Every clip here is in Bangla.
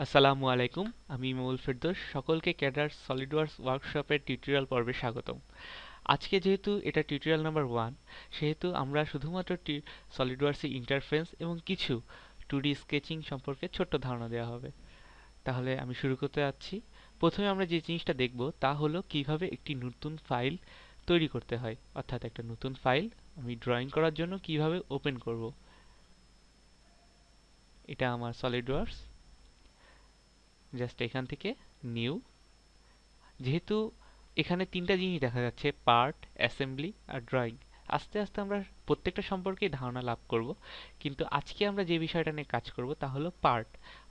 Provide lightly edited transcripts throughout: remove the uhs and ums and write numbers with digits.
আসসালামু আলাইকুম, আমি ইমামুল ফেরদৌস। সকলকে ক্যাডার সলিডওয়ার্কস ওয়ার্কশপের টিউটোরিয়াল পর্বে স্বাগতম। আজকে যেহেতু এটা টিউটোরিয়াল নাম্বার 1, সেহেতু আমরা শুধুমাত্র সলিডওয়ার্কসের ইন্টারফেস এবং কিছু 2D স্কেচিং সম্পর্কে ছোট্ট ধারণা দেওয়া হবে। তাহলে আমি শুরু করতে যাচ্ছি। প্রথমে আমরা যে জিনিসটা দেখব তা হলো কিভাবে একটি নতুন ফাইল তৈরি করতে হয়, অর্থাৎ একটা নতুন ফাইল আমি ড্রয়িং করার জন্য কিভাবে ওপেন করব। এটা আমার সলিডওয়ার্কস। জাস্ট এখান থেকে নিউ। যেহেতু এখানে তিনটা জিনিস দেখা যাচ্ছে, পার্ট, অ্যাসেম্বলি আর ড্রয়িং। আস্তে আস্তে আমরা প্রত্যেকটা সম্পর্কেই ধারণা লাভ করব, কিন্তু আজকে আমরা যে বিষয়টা নিয়ে কাজ করব তা হলো পার্ট।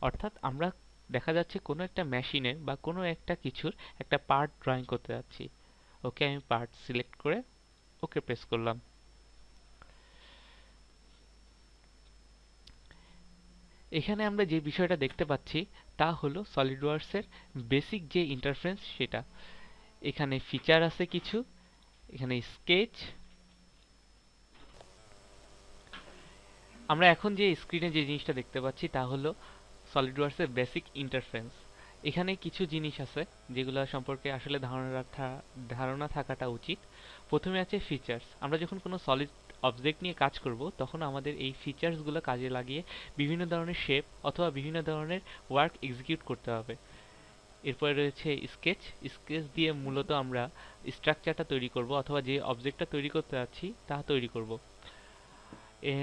অর্থাৎ আমরা দেখা যাচ্ছে কোনো একটা মেশিনের বা কোনো একটা কিছুর একটা পার্ট ড্রয়িং করতে যাচ্ছি। ওকে, আমি পার্ট সিলেক্ট করে ওকে প্রেস করলাম। এখানে আমরা যে বিষয়টা দেখতে পাচ্ছি তা হলো সলিডওয়ার্কসের বেসিক যে ইন্টারফেস সেটা। এখানে ফিচার আছে কিছু, এখানে স্কেচ। আমরা এখন যে স্ক্রিনে যে জিনিসটা দেখতে পাচ্ছি তা হলো সলিডওয়ার্কসের বেসিক ইন্টারফেস। এখানে কিছু জিনিস আছে যেগুলো সম্পর্কে আসলে ধারণা থাকাটা উচিত। প্রথমে আছে ফিচার্স। আমরা যখন কোনো সলিড অবজেক্ট নিয়ে কাজ করব তখন আমাদের এই ফিচার্সগুলো কাজে লাগিয়ে বিভিন্ন ধরনের শেপ অথবা বিভিন্ন ধরনের ওয়ার্ক এক্সিকিউট করতে হবে। এরপরে রয়েছে স্কেচ। স্কেচ দিয়ে মূলত আমরা স্ট্রাকচারটা তৈরি করব অথবা যে অবজেক্টটা তৈরি করতে যাচ্ছি তা তৈরি করব। এ,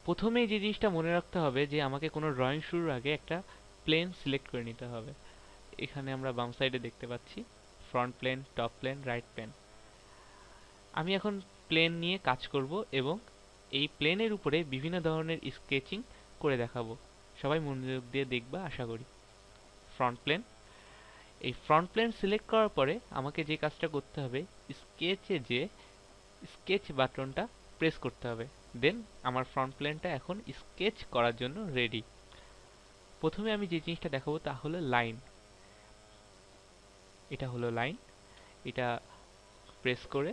প্রথমেই যে জিনিসটা মনে রাখতে হবে যে আমাকে কোনো ড্রয়িং শুরুর আগে একটা প্লেন সিলেক্ট করে নিতে হবে। এখানে আমরা বাম সাইডে দেখতে পাচ্ছি front plane, top plane, right plane. আমি এখন প্লেন নিয়ে কাজ করব এবং এই প্লেনের উপরে বিভিন্ন ধরনের স্কেচিং করে দেখাবো। সবাই মনোযোগ দিয়ে দেখবা আশা করি। Front plane. এই ফ্রন্ট প্লেন সিলেক্ট করার পরে আমাকে যে কাজটা করতে হবে, স্কেচে যে স্কেচ বাটনটা প্রেস করতে হবে। দেন আমার ফ্রন্ট প্লেনটা এখন স্কেচ করার জন্য রেডি। প্রথমে আমি যে জিনিসটা দেখাবো তা হলো লাইন। এটা হলো লাইন। এটা প্রেস করে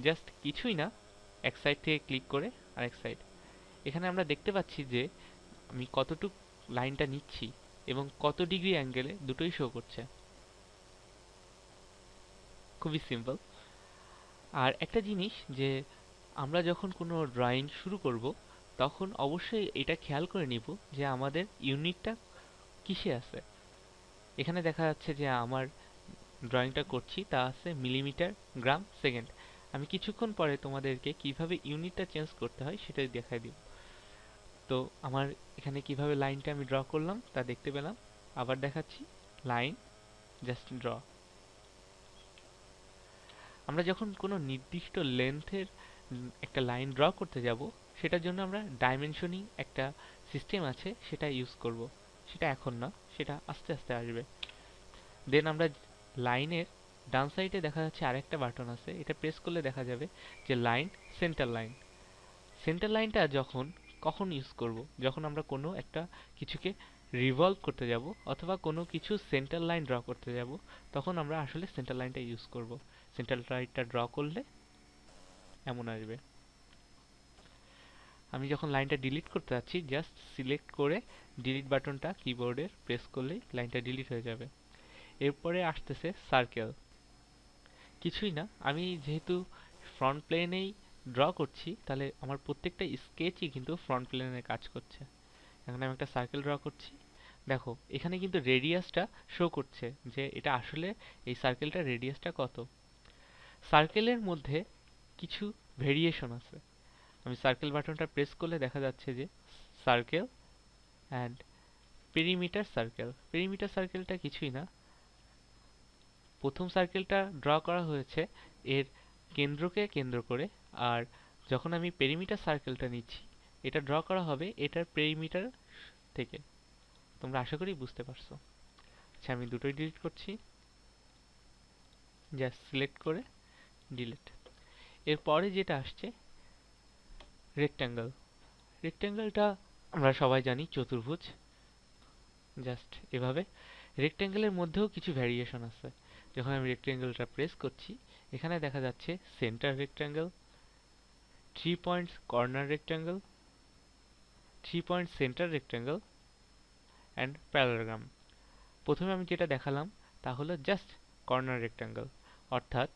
জাস্ট কিছুই না, এক সাইড থেকে ক্লিক করে আরেক সাইড। এখানে আমরা দেখতে পাচ্ছি যে আমি কতটুক লাইনটা নিচ্ছি এবং কত ডিগ্রি অ্যাঙ্গেলে দুটোই শো করছে। খুবই সিম্পল। আর একটা জিনিস যে আমরা যখন কোনো ড্রয়িং শুরু করব তখন অবশ্যই এটা খেয়াল করে নিব যে আমাদের ইউনিটটা কিসে আছে। এখানে দেখা যাচ্ছে যে আমার ড্রয়িংটা করছি তা আছে মিলিমিটার, গ্রাম, সেকেন্ড। আমি কিছুক্ষণ পরে তোমাদেরকে কিভাবে ইউনিটটা চেঞ্জ করতে হয় সেটাই দেখাই দিব। তো আমার এখানে কিভাবে লাইনটা আমি ড্র করলাম তা দেখতে পেলাম। আবার দেখাচ্ছি, লাইন, জাস্ট ড্র। আমরা যখন কোনো নির্দিষ্ট লেন্থের একটা লাইন ড্র করতে যাব সেটার জন্য আমরা ডাইমেনশনিং একটা সিস্টেম আছে সেটা ইউজ করব। সেটা এখন না, সেটা আস্তে আস্তে আসবে। দেন আমরা লাইনের ডান সাইডে দেখা যাচ্ছে আরেকটা বাটন আছে, এটা প্রেস করলে দেখা যাবে যে লাইন, সেন্টার লাইন। সেন্টার লাইনটা কখন ইউজ করব? যখন আমরা কোনো একটা কিছুকে রিভলভ করতে যাব অথবা কোনো কিছু সেন্টার লাইন ড্র করতে যাব, তখন আমরা আসলে সেন্টার লাইনটা ইউজ করব। সেন্টার লাইনটা ড্র করলে এমন আসবে। আমি যখন লাইনটা ডিলিট করতে যাচ্ছি জাস্ট সিলেক্ট করে ডিলিট বাটনটা কিবোর্ডের প্রেস করলেই লাইনটা ডিলিট হয়ে যাবে। এরপরে আসতেছে সার্কেল। কিছুই না, আমি যেহেতু ফ্রন্ট প্লেনেই ড্র করছি তাহলে আমার প্রত্যেকটা স্কেচই কিন্তু ফ্রন্ট প্লেনে কাজ করছে। এখানে আমি একটা সার্কেল ড্র করছি। দেখো এখানে কিন্তু রেডিয়াসটা শো করছে যে এটা আসলে এই সার্কেলটার রেডিয়াসটা কত। সার্কেলের মধ্যে কিছু ভেরিয়েশন আছে। আমি সার্কেল বাটনটা প্রেস করলে দেখা যাচ্ছে যে circle and perimeter circle. Perimeter সার্কেলটা কিছুই না, প্রথম সার্কেলটা ড্র করা হয়েছে এর কেন্দ্রকে কেন্দ্র করে, আর যখন আমি পেরিমিটার সার্কেলটা নিচ্ছি এটা ড্র করা হবে এটার পেরিমিটার থেকে। তোমরা আশা করি বুঝতে পারছো। আচ্ছা, আমি দুটোই ডিলিট করছি, জাস্ট সিলেক্ট করে ডিলিট। এরপরে যেটা আসছে রেক্ট্যাঙ্গেল। রেক্ট্যাঙ্গেলটা আমরা সবাই জানি চতুর্ভুজ। জাস্ট এভাবে। রেক্ট্যাঙ্গেলের মধ্যেও কিছু ভ্যারিয়েশন আছে। যখন আমি রেক্ট্যাঙ্গেলটা প্রেস করছি এখানে দেখা যাচ্ছে centre rectangle, 3 points corner rectangle, 3 point centre rectangle and parallelogram. প্রথমে আমি যেটা দেখালাম তা হলো জাস্ট কর্নার রেক্ট্যাঙ্গেল, অর্থাৎ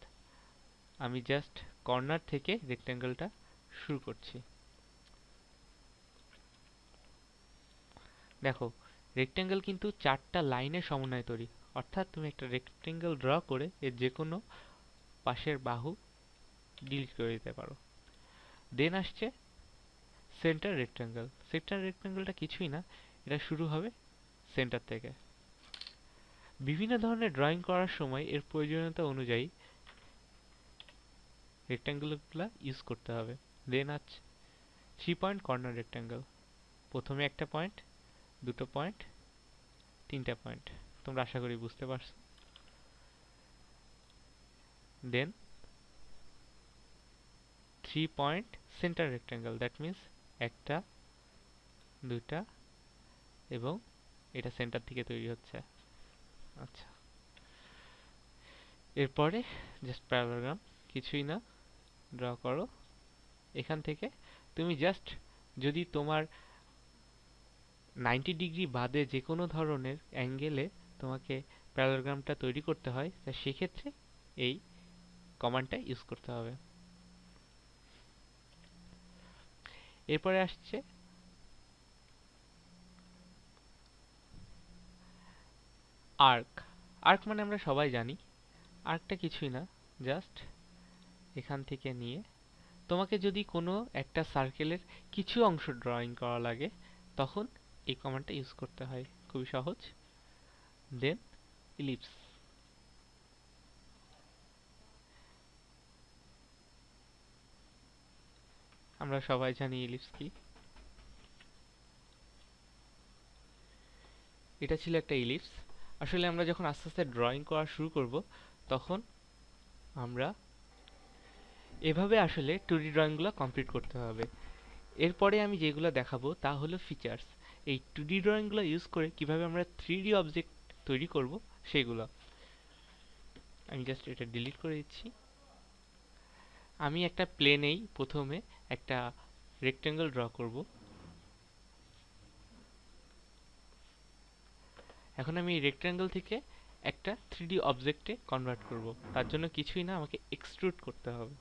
আমি জাস্ট কর্নার থেকে রেক্ট্যাঙ্গেলটা শুরু করছি। দেখো, রেক্ট্যাঙ্গেল কিন্তু 4টা লাইনের সমন্বয়ে তৈরি, অর্থাৎ তুমি একটা রেক্ট্যাঙ্গেল ড্র করে এর যে কোনো পাশের বাহু ডিলিট করে দিতে পারো। দেন আসছে সেন্টার রেক্ট্যাঙ্গেল। সেন্টার রেক্ট্যাঙ্গেলটা কিছুই না, এটা শুরু হবে সেন্টার থেকে। বিভিন্ন ধরনের ড্রয়িং করার সময় এর প্রয়োজনীয়তা অনুযায়ী রেক্ট্যাঙ্গেলগুলো ইউজ করতে হবে। দেন আছে 3 পয়েন্ট কর্নার রেক্ট্যাঙ্গেল। প্রথমে একটা পয়েন্ট, দুটো পয়েন্ট, তিনটা পয়েন্ট। তোমরা আশা করি বুঝতে পারছো। দেন 3 point centre rectangle, that means একটা, দুইটা এবং এটা সেন্টার থেকে তৈরি হচ্ছে। আচ্ছা, এরপরে জাস্ট প্যারাগ্রাম, কিছুই না, ড্র করো। এখান থেকে তুমি জাস্ট, যদি তোমার 90 ডিগ্রি বাদে যে কোনো ধরনের অ্যাঙ্গেলে তোমাকে প্যারাগ্রামটা তৈরি করতে হয়, তা সেক্ষেত্রে এই কমান্ডটা ইউজ করতে হবে। এরপরে আসছে আর্ক। আর্ক মানে আমরা সবাই জানি, আর্কটা কিছুই না, জাস্ট এখান থেকে নিয়ে তোমাকে যদি কোনো একটা সার্কেলের কিছু অংশ ড্রয়িং করা লাগে, তখন এই কমান্ডটা ইউজ করতে হয়। খুবই সহজ। দেন ইলিপস। আমরা সবাই জানি ইলিপস কি। এটা ছিল একটা ইলিপস। আসলে আমরা যখন আস্তে আস্তে ড্রয়িং করা শুরু করব, তখন আমরা এভাবে আসলে 2D ড্রয়িংগুলো কমপ্লিট করতে হবে। এরপরে আমি যেগুলো দেখাবো তা হলো ফিচার্স। এই 2D ড্রয়িংগুলো ইউজ করে কিভাবে আমরা 3D অবজেক্ট তৈরি করব সেগুলো। আমি জাস্ট এটা ডিলিট করে দিচ্ছি। আমি একটা প্লেনেই প্রথমে একটা রেক্ট্যাঙ্গেল ড্র করব। এখন আমি এই রেক্ট্যাঙ্গেল থেকে একটা 3D অবজেক্টে কনভার্ট করব। তার জন্য কিছুই না, আমাকে এক্সট্রুড করতে হবে।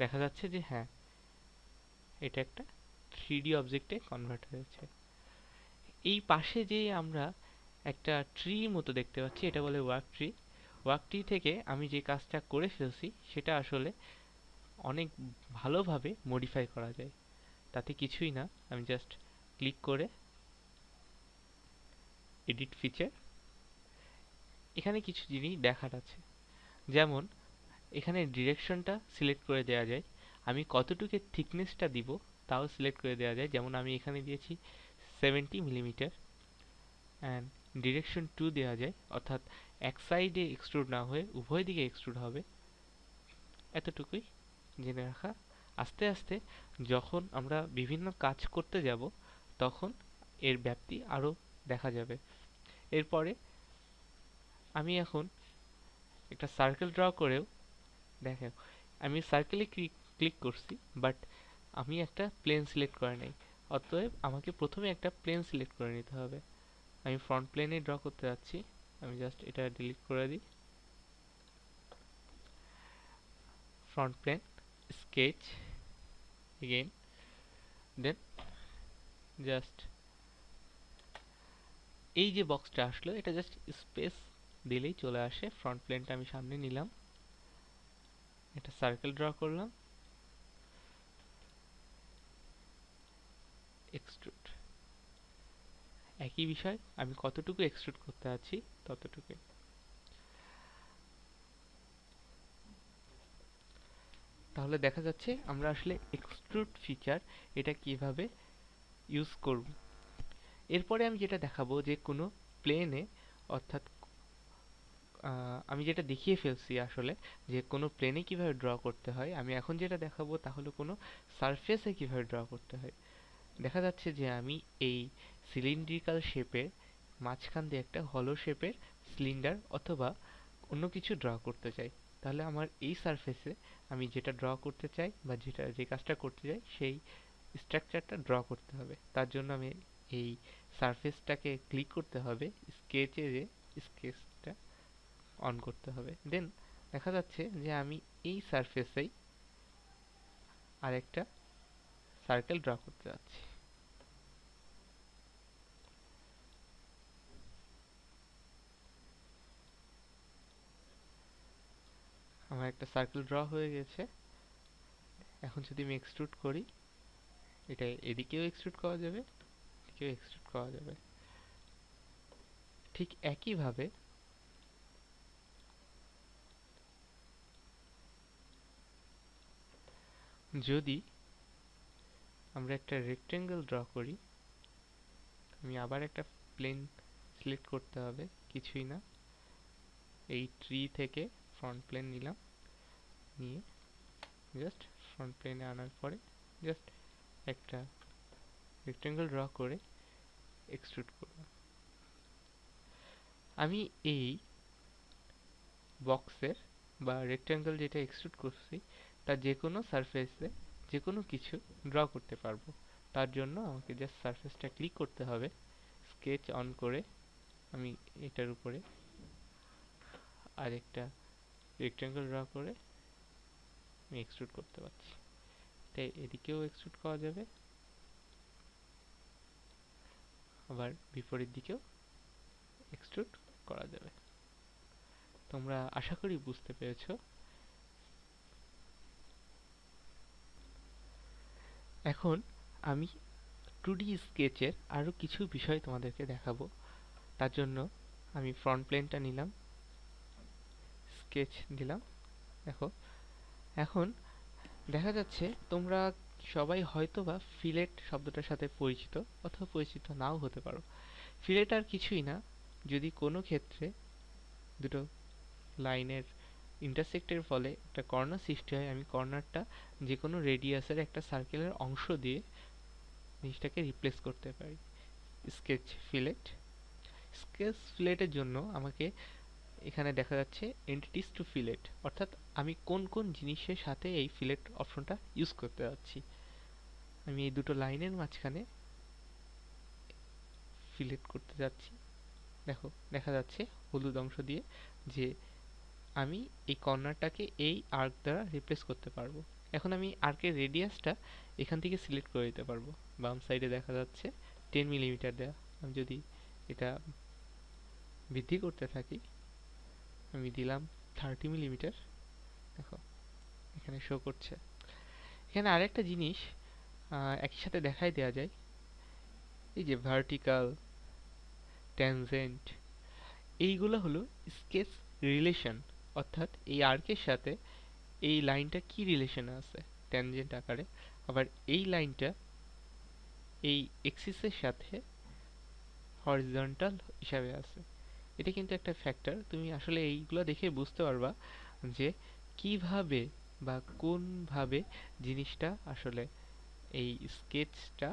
দেখা যাচ্ছে যে হ্যাঁ, এটা একটা 3D অবজেক্টে কনভার্ট হয়েছে। এই পাশে যে আমরা একটা ট্রি মতো দেখতে পাচ্ছি, এটা বলে ওয়ার্ক ট্রি। ওয়ার্ক ট্রি থেকে আমি যে কাজটা করে ফেলছি সেটা আসলে অনেক ভালোভাবে মডিফাই করা যায়। তাতে কিছুই না, আমি জাস্ট ক্লিক করে এডিট ফিচার, এখানে কিছু জিনিস দেখার আছে। যেমন এখানে ডিরেকশনটা সিলেক্ট করে দেওয়া যায়, আমি কতটুকু থিকনেসটা দিব তাও সিলেক্ট করে দেওয়া যায়। যেমন আমি এখানে দিয়েছি 70 মিলিমিটার, অ্যান্ড ডিরেকশন 2 দেওয়া যায়, অর্থাৎ এক সাইডে এক্সট্রুড না হয়ে উভয় দিকে এক্সট্রুড হবে। এতটুকুই জেনে রাখা। আস্তে আস্তে যখন আমরা বিভিন্ন কাজ করতে যাব, তখন এর ব্যাপ্তি আরও দেখা যাবে। এরপরে আমি এখন একটা সার্কেল ড্র করেও, দেখো আমি সার্কেলে ক্লিক করছি, বাট আমি একটা প্লেন সিলেক্ট করে নাই। অতএব আমাকে প্রথমে একটা প্লেন সিলেক্ট করে নিতে হবে। আমি ফ্রন্ট প্লেনে ড্র করতে যাচ্ছি, আমি জাস্ট এটা ডিলিট করে দিই। ফ্রন্ট প্লেন, স্কেচ এগেইন, দেন জাস্ট এই যে বক্সটা আসলো, এটা জাস্ট স্পেস দিলেই চলে আসে। ফ্রন্ট প্লেনটা আমি সামনে নিলাম, একটা সার্কেল ড্র করলাম, এক্সট্রুড। একই বিষয়, আমি কতটুকু এক্সট্রুড করতে আছি ততটুকু। তাহলে দেখা যাচ্ছে আমরা আসলে এক্সট্রুড ফিচার এটা কিভাবে ইউজ করব। এরপরে আমি যেটা দেখাবো যে কোনো প্লেনে, অর্থাৎ আমি যেটা দেখিয়ে ফেলছি আসলে যে কোনো প্লেনে কিভাবে ড্র করতে হয়, আমি এখন যেটা দেখাবো তা হলো কোনো সারফেসে কিভাবে ড্র করতে হয়। দেখা যাচ্ছে যে আমি এই সিলিন্ড্রিক্যাল শেপের মাঝখান দিয়ে একটা হলো শেপের সিলিন্ডার অথবা অন্য কিছু ড্র করতে চাই। তাহলে আমার এই সারফেসে আমি যেটা ড্র করতে চাই বা যে কাজটা করতে চাই সেই স্ট্রাকচারটা ড্র করতে হবে। তার জন্য আমি এই সারফেসটাকে ক্লিক করতে হবে, স্কেচে যে স্কেচটা অন করতে হবে। দেন দেখা যাচ্ছে যে আমি এই সারফেসেই আরেকটা সার্কেল ড্র করতে যাচ্ছি। আমার একটা সার্কেল ড্র হয়ে গেছে। এখন যদি আমি এক্সট্রুড করি, এটা এদিকেও এক্সট্রুড করা যাবে, এদিকেও এক্সট্রুড করা যাবে। ঠিক একইভাবে যদি আমরা একটা রেক্টেঙ্গেল ড্র করি, আমি আবার একটা প্লেন সিলেক্ট করতে হবে, কিছুই না, এই ট্রি থেকে ফ্রন্ট প্লেন নিলাম, নিয়ে জাস্ট ফ্রন্ট প্লেনে আনার পরে জাস্ট একটা রেক্টেঙ্গেল ড্র করে এক্সট্রুড করলাম। আমি এই বক্সের বা রেক্টেঙ্গেল যেটা এক্সট্রুড করছি তার যে কোনো সারফেসে যে কোনো কিছু ড্র করতে পারবো। তার জন্য আমাকে জাস্ট সারফেসটা ক্লিক করতে হবে, স্কেচ অন করে আমি এটার উপরে আরেকটা রেক্টেঙ্গেল ড্র করে আমি এক্সট্রুড করতে পারছি। তাই এদিকেও এক্সট্রুড করা যাবে, আবার বিপরীত দিকেও এক্সট্রুড করা যাবে। তোমরা আশা করি বুঝতে পেরেছো। এখন আমি 2D স্কেচের আরো কিছু বিষয় তোমাদেরকে দেখাবো। তার জন্য আমি ফ্রন্ট প্লেনটা নিলাম, স্কেচ দিলাম। দেখো এখন দেখা যাচ্ছে তোমরা সবাই হয়তোবা ফিলেট শব্দটার সাথে পরিচিত অথবা পরিচিত নাও হতে পারো। ফিলেট আর কিছুই না, যদি কোনো ক্ষেত্রে দুটো লাইনের ইন্টারসেক্টের ফলে একটা কর্নার সৃষ্টি হয়, আমি কর্নারটা যে কোনো রেডিয়াসের একটা সার্কেলের অংশ দিয়ে জিনিসটাকে রিপ্লেস করতে পারি। Sketch fillet. স্কেচ ফিলেটের জন্য আমাকে এখানে দেখা যাচ্ছে এন্টিটিস টু ফিলেট, অর্থাৎ আমি কোন কোন জিনিসের সাথে এই ফিলেট অপশনটা ইউজ করতে যাচ্ছি। আমি এই দুটো লাইনের মাঝখানে ফিলেট করতে যাচ্ছি। দেখো দেখা যাচ্ছে হলুদ অংশ দিয়ে যে আমি এই কর্নারটাকে এই আর্ক দ্বারা রিপ্লেস করতে পারবো। এখন আমি আর্কের রেডিয়াসটা এখান থেকে সিলেক্ট করে দিতে পারবো। বাম সাইডে দেখা যাচ্ছে 10 মিলিমিটার দেওয়া। আমি যদি এটা বৃদ্ধি করতে থাকি, আমি দিলাম 30 মিলিমিটার। দেখো এখানে শো করছে। এখানে আরেকটা জিনিস একই সাথে দেখাই দেওয়া যায়, এই যে ভার্টিক্যাল, ট্যানজেন্ট, এইগুলো হলো স্কেচ রিলেশন, অর্থাৎ এই আর্কের সাথে এই লাইনটা কি রিলেশনে আছে ট্যানজেন্ট আকারে, আবার এই লাইনটা এই এক্সিসের সাথে হরিজন্টাল হিসাবে আছে। এটা কিন্তু একটা ফ্যাক্টর, তুমি আসলে এইগুলো দেখে বুঝতে পারবা যে কিভাবে বা কোনভাবে জিনিসটা আসলে এই স্কেচটা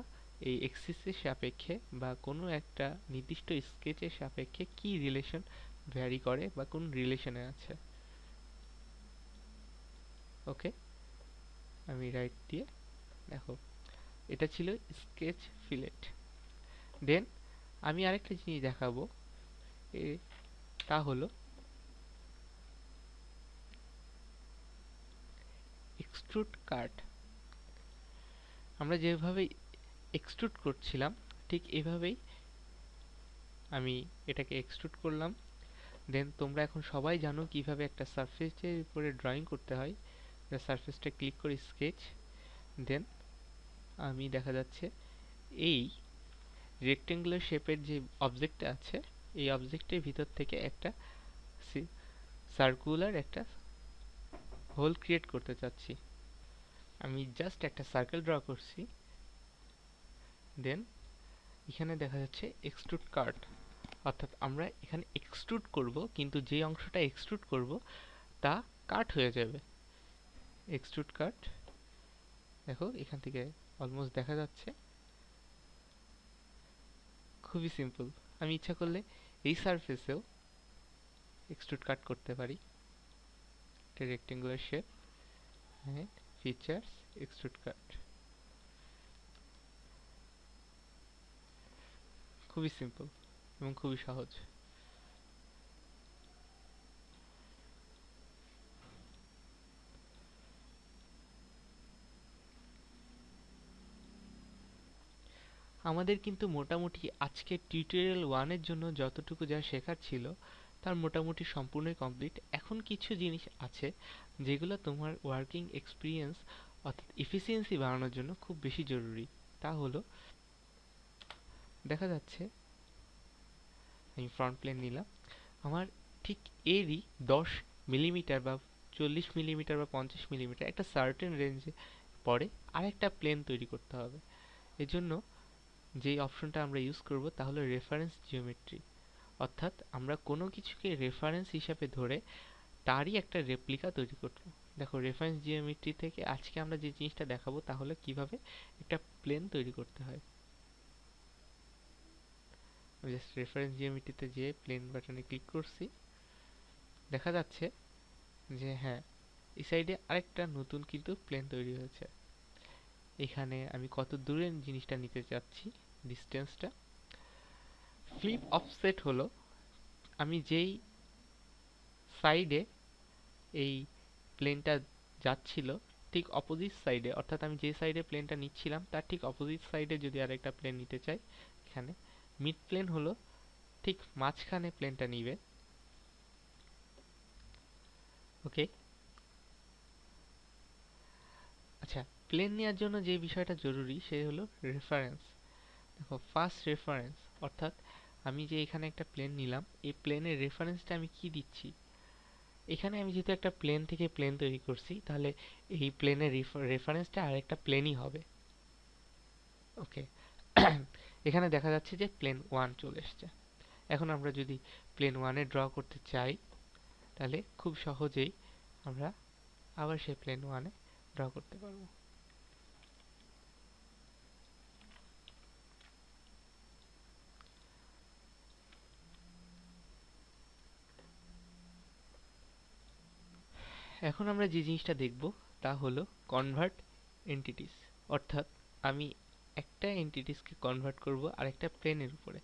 এই এক্সিসের সাপেক্ষে বা কোনো একটা নির্দিষ্ট স্কেচের সাপেক্ষে কি রিলেশন ভ্যারি করে বা কোন রিলেশনে আছে। ওকে, আমি রাইট দিয়ে দেখো এটা ছিল স্কেচ ফিলেট। দেন আমি আরেকটা জিনিস দেখাবো, তা হলো এক্সট্রুড কাট। আমরা যেভাবে এক্সট্রুড করছিলাম ঠিক এভাবেই আমি এটাকে এক্সট্রুড করলাম। দেন তোমরা এখন সবাই জানো কিভাবে একটা সারফেসের উপরে ড্রয়িং করতে হয়। সারফেসটা ক্লিক করে স্কেচ, দেন আমি দেখা যাচ্ছে এই রেক্টেঙ্গুলার শেপের যে অবজেক্টটা আছে এই অবজেক্টের ভিতর থেকে একটা সার্কুলার একটা হোল ক্রিয়েট করতে চাচ্ছি। আমি জাস্ট একটা সার্কেল ড্র করছি। দেন এখানে দেখা যাচ্ছে এক্সট্রুড কাট, অর্থাৎ আমরা এখানে এক্সট্রুড করব কিন্তু যে অংশটা এক্সট্রুড করব তা কাট হয়ে যাবে। এক্সট্রুড কাট, দেখো এখান থেকে অলমোস্ট দেখা যাচ্ছে। খুবই সিম্পল, আমি ইচ্ছা করলে এই সারফেসেও এক্সট্রুড কাট করতে পারি। একটা রেক্টেঙ্গুলার শেপ, হ্যাঁ, ফিচার্স, এক্সট্রুড কাট। খুবই সিম্পল এবং খুবই সহজ। আমাদের কিন্তু মোটামুটি আজকের টিউটোরিয়াল 1 এর জন্য যতটুকু যা শেখার ছিল তার মোটামুটি সম্পূর্ণই কমপ্লিট। এখন কিছু জিনিস আছে যেগুলো তোমার ওয়ার্কিং এক্সপিরিয়েন্স অর্থাৎ এফিসিয়েন্সি বাড়ানোর জন্য খুব বেশি জরুরি। তা হলো, দেখা যাচ্ছে আমি ফ্রন্ট প্লেন নিলাম, আমার ঠিক এরই 10 মিলিমিটার বা 40 মিলিমিটার বা 50 মিলিমিটার একটা সার্টেন রেঞ্জে পরে আরেকটা প্লেন তৈরি করতে হবে। এজন্য যে অপশনটা আমরা ইউজ করব তা হলো রেফারেন্স জিওমেট্রি, অর্থাৎ আমরা কোনো কিছুকে রেফারেন্স হিসাবে ধরে তারই একটা রেপ্লিকা তৈরি করব। দেখো, রেফারেন্স জিওমেট্রি থেকে আজকে আমরা যে জিনিসটা দেখাবো তা হলো কিভাবে একটা প্লেন তৈরি করতে হয়। আমি জাস্ট রেফারেন্স জিওমেট্রিতে যেয়ে প্লেন বাটনে ক্লিক করছি, দেখা যাচ্ছে যে হ্যাঁ, এই সাইডে আরেকটা নতুন কিন্তু প্লেন তৈরি হয়েছে। এখানে আমি কত দূরে জিনিসটা নিতে চাচ্ছি, ডিস্টেন্সটা। ফ্লিপ অফসেট হলো আমি যেই সাইডে এই প্লেনটা যাচ্ছিল ঠিক অপোজিট সাইডে, অর্থাৎ আমি যে সাইডে প্লেনটা নিচ্ছিলাম তার ঠিক অপোজিট সাইডে যদি আরেকটা প্লেন নিতে চাই, এখানে মিড প্লেন হলো ঠিক মাঝখানে প্লেনটা নিবে। ওকে, আচ্ছা, প্লেন নেওয়ার জন্য যে বিষয়টা জরুরি সে হলো রেফারেন্স। দেখো, ফার্স্ট রেফারেন্স, অর্থাৎ আমি যে এখানে একটা প্লেন নিলাম, এই প্লেনের রেফারেন্সটা আমি কি দিচ্ছি। এখানে আমি যেহেতু একটা প্লেন থেকে প্লেন তৈরি করছি, তাহলে এই প্লেনের রেফারেন্সটা আরেকটা প্লেনই হবে। ওকে, এখানে দেখা যাচ্ছে যে প্লেন 1 চলে এসছে। এখন আমরা যদি প্লেন 1-এ ড্র করতে চাই, তাহলে খুব সহজেই আমরা আবার সেই প্লেন 1-এ ড্র করতে পারবো। এখন আমরা যে জিনিসটা দেখব তা হলো কনভার্ট এন্টিটিস, অর্থাৎ আমি একটা এন্টিটিসকে কনভার্ট করব আরেকটা প্লেনের উপরে।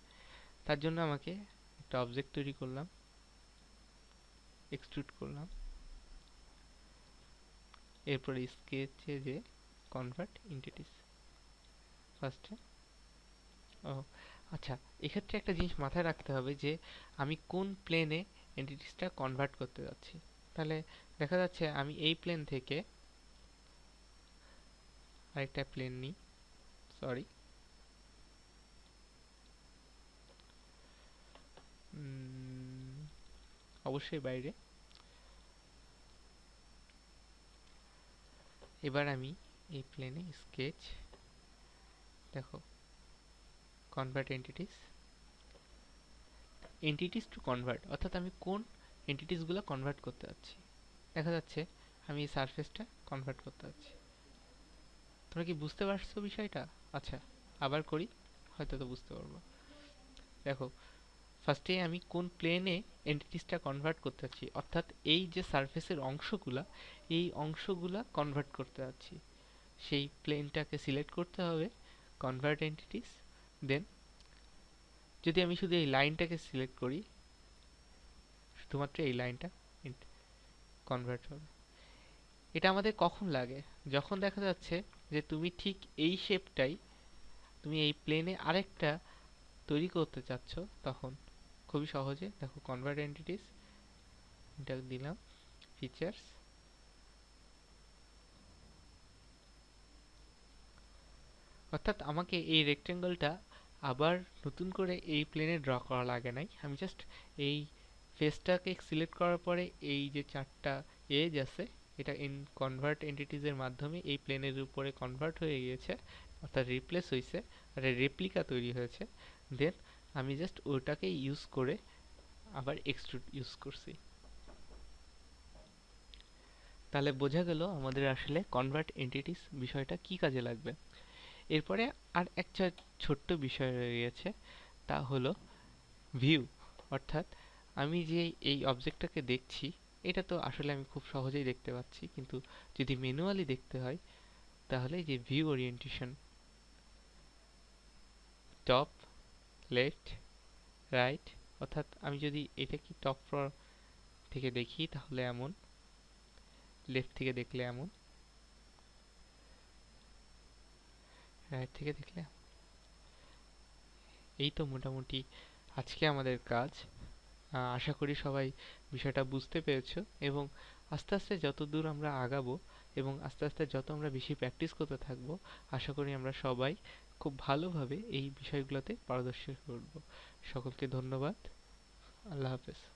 তার জন্য আমাকে একটা অবজেক্ট তৈরি করলাম, এক্সট্রুড করলাম, এরপরে স্কেচে যে কনভার্ট এন্টিটিস ফার্স্টে। ও আচ্ছা, এক্ষেত্রে একটা জিনিস মাথায় রাখতে হবে যে আমি কোন প্লেনে এন্টিটিসটা কনভার্ট করতে যাচ্ছি। তাহলে দেখা যাচ্ছে আমি এই প্লেন থেকে আরেকটা প্লেন নিই, সরি, অবশ্যই বাইরে। এবার আমি এই প্লেনে স্কেচ, দেখো, convert entities, entities to convert, অর্থাৎ আমি কোন এন্টিটিসগুলো কনভার্ট করতে যাচ্ছি। দেখা যাচ্ছে আমি এই সারফেসটা কনভার্ট করতে যাচ্ছি। তোমরা কি বুঝতে পারছো বিষয়টা? আচ্ছা, আবার করি, হয়তো তো বুঝতে পারবো। দেখো, ফার্স্টে আমি কোন প্লেনে এন্টিটিসটা কনভার্ট করতে যাচ্ছি, অর্থাৎ এই যে সারফেসের অংশগুলা, এই অংশগুলা কনভার্ট করতে যাচ্ছি। সেই প্লেনটাকে সিলেক্ট করতে হবে, কনভার্ট এন্টিটিস, দেন যদি আমি শুধু এই লাইনটাকে সিলেক্ট করি, শুধুমাত্র এই লাইনটা কনভার্ট হবে। এটা আমাদের কখন লাগে? যখন দেখা যাচ্ছে যে তুমি ঠিক এই শেপটাই তুমি এই প্লেনে আরেকটা তৈরি করতে চাচ্ছ, তখন খুবই সহজে দেখো, কনভার্ট এন্টিটিস, এটা দিলাম ফিচার্স, অর্থাৎ আমাকে এই রেক্টেঙ্গলটা আবার নতুন করে এই প্লেনে ড্র করা লাগে নাই। আমি জাস্ট এই ফেসটাকে সিলেক্ট করার পরে এই যে চারটা এজ আছে, এটা কনভার্ট এন্টিটিসের মাধ্যমে এই প্লেনের উপরে কনভার্ট হয়ে গিয়েছে, অর্থাৎ রিপ্লেস হয়েছে, আর রেপ্লিকা তৈরি হয়েছে। দেন আমি জাস্ট ওটাকে ইউজ করে আবার এক্সট্রুড ইউজ করছি। তাহলে বোঝা গেল আমাদের আসলে কনভার্ট এন্টিটিস বিষয়টা কি কাজে লাগবে। এরপরে আর একটা ছোট্ট বিষয় রয়ে গেছে, তা হলো ভিউ, অর্থাৎ আমি যে এই অবজেক্টটাকে দেখছি, এটা তো আসলে আমি খুব সহজেই দেখতে পাচ্ছি, কিন্তু যদি ম্যানুয়ালি দেখতে হয় তাহলে যে view orientation, top, left, right, অর্থাৎ আমি যদি এটা কি টপ থেকে দেখি তাহলে এমন, লেফট থেকে দেখলে এমন, রাইট থেকে দেখলে এমন। এই তো মোটামুটি আজকে আমাদের কাজ। আশা করি সবাই বিষয়টা বুঝতে পেরেছো, এবং আস্তে আস্তে যত দূর আমরা আগাবো এবং আস্তে আস্তে যত আমরা বেশি প্র্যাকটিস করতে থাকবো, আশা করি আমরা সবাই খুব ভালোভাবে এই বিষয়গুলোতে পারদর্শী করব। সকলকে ধন্যবাদ। আল্লাহ হাফেজ।